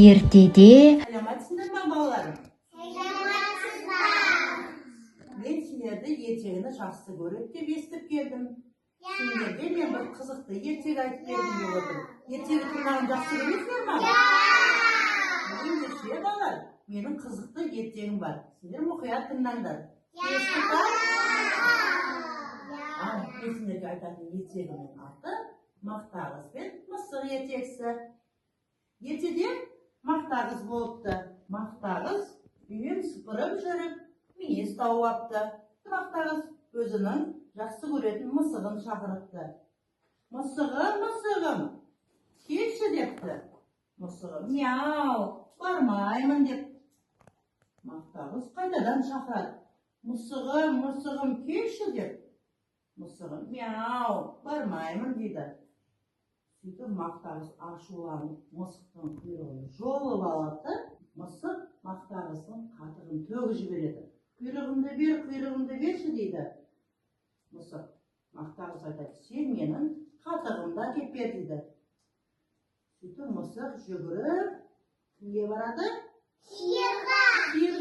ертеде. Сәлематсыңдар ма балаларым? Сәлематсыздар. Мен сендерді ертегіні жақсы көреді деп естіп келдім. Сендерге мен бір қызықты ертегі айтып бердім деп отырмын. Ертегі тыңдағанды жақсы көресіңдер ма? Ендеше балалар, менің қызықты ертегім бар. Сендер мұқият тыңдаңдар. Естіп бар? Мен сендерге айтатын ертегімнің аты Мақтағыз бен мысық ертегісі. Ертеде Мақтағыз болыпты. Мақтағыз үйін сыпырып жүріп, мүйіз тауып апты. Мақтағыз өзінің жақсы көретін мысығын шақырыпты. Мысығым, келші депті. Мысығы мяу, бармаймын деп. Мақтағыз қайтадан шақырады. Мысығым, келші деп. Мысығы мяу, бармаймын дейді. Сөйтіп Мақтағыз ашуланып мысықтың құйрығын жұлып алады. Мысық Мақтағыздың қатығын төгіп жібереді. Құйрығымды берші дейді. Мысық Мақтағыз айтады, сен менің қатығымды әкеп бер дейді. Сөйтіп мысық жүгіріп кімге барады? Сиырға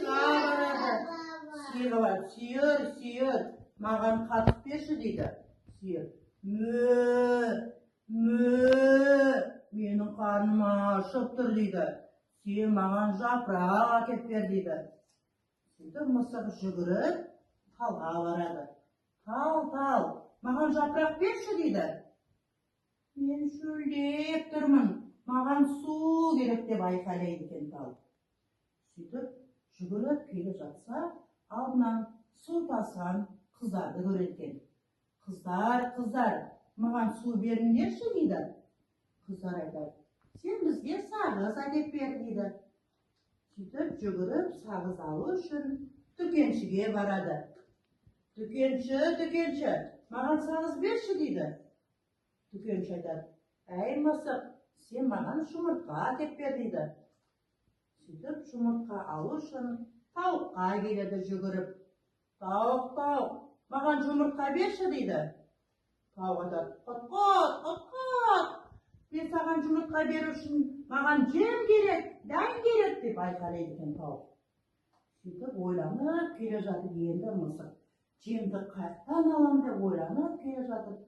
барады. Сиыр, маған қатық берші дейді. Сиыр менің қарным ашып тұр дейді. Сен маған жапырақ әкеп бер дейді. Сөйтіп мысық жүгіріп талға барады. Тал, маған жапырақ берші дейді. Мен шөлдеп тұрмын, маған су керек деп айқайлайды екен тал. Сөйтіп жүгіріп келе жатса, алдынан су тасыған қыздарды көреді екен. Қыздар, маған су беріңдерші дейді. Қыздар айтады, сен бізге сағыз әкеп бер дейді. Сөйтіп жүгіріп сағыз алу үшін дүкеншіге барады. Дүкенші, маған сағыз берші дейді. Дүкенші айтады, әй мысық, сен маған жұмыртқа әкеп бер дейді. Сөйтіп жұмыртқа алу үшін тауыққа келеді жүгіріп. Тауық, маған жұмыртқа берші дейді. Тауық айтады, құт, мен саған жұмыртқа беру үшін маған жем керек, дән керек деп айқайлайды екен тауық. Сөйтіп ойланып келе жатып енді мысық. Жемді қайықтан алам деп ойланып келе жатып,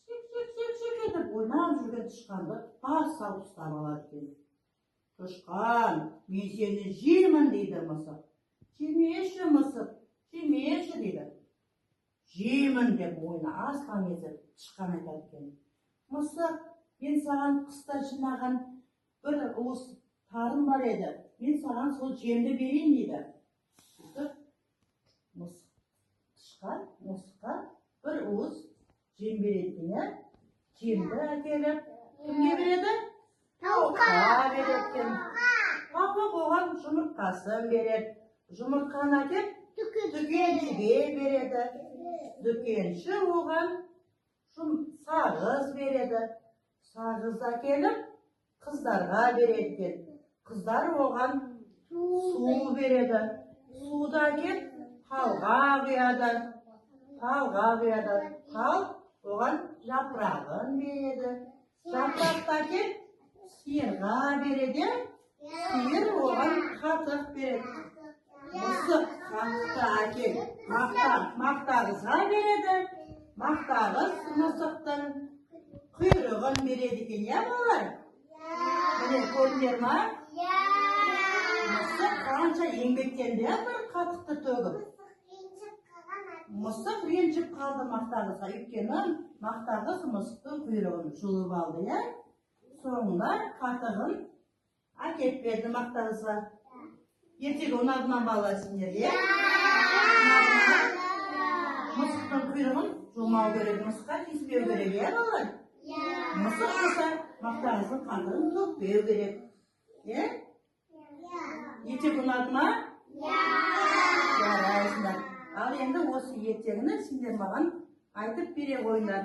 сек етіп ойнап жүрген тышқанды бас салып ұстап алады екен. Тышқан, мен сені жеймін дейді мысық. Жемеші мысық, жемеші дейді. Жеймін деп ойына асқан кезде тышқан айтады екен. Мысық, мен саған қыста жинаған бір уыс тарым бар еді. Мен саған сол жемді берейін дейді. Тышқан мысыққа бір уыс жем береді. Жемді әкеліп кімге береді? Тауыққа береді екен. Тауық оған жұмыртқасын береді. Жұмыртқаны әкеп дүкеншіге береді. Дүкенші оған сағыз береді. Сағыз әкеліп қыздарға береді екен. Қыздар оған су береді. Суды әкеп талға құяды. Тал оған жапырағын береді. Жапырақты әкеп сиырға береді. Сиыр оған қатық береді. Мысық қатықты әкеп Мақтағызға береді. Мақтағыз мысықтың құйрығын береді екен, балалар? Міне көрдіңдер ма? Мысық қанша еңбектенді бір қатықты төгіп. Мысық ренжіп қалды Мақтағызға, өйткені Мақтағыз мысықтың құйрығын жұлып алды. Соңында қатығын әкеп берді Мақтағызға. Ертегі ұнады ма балалар сендерге? Мысықтың құйрығын жұлмау керек, мысыққа тиіспеу керек, балалар? Мысық болса Мақтағыздың қатығын төкпеу керек. Ертегі ұнады ма? Жарайсыңдар. Ал енді осы ертегіні сендер маған айтып бере қойыңдар.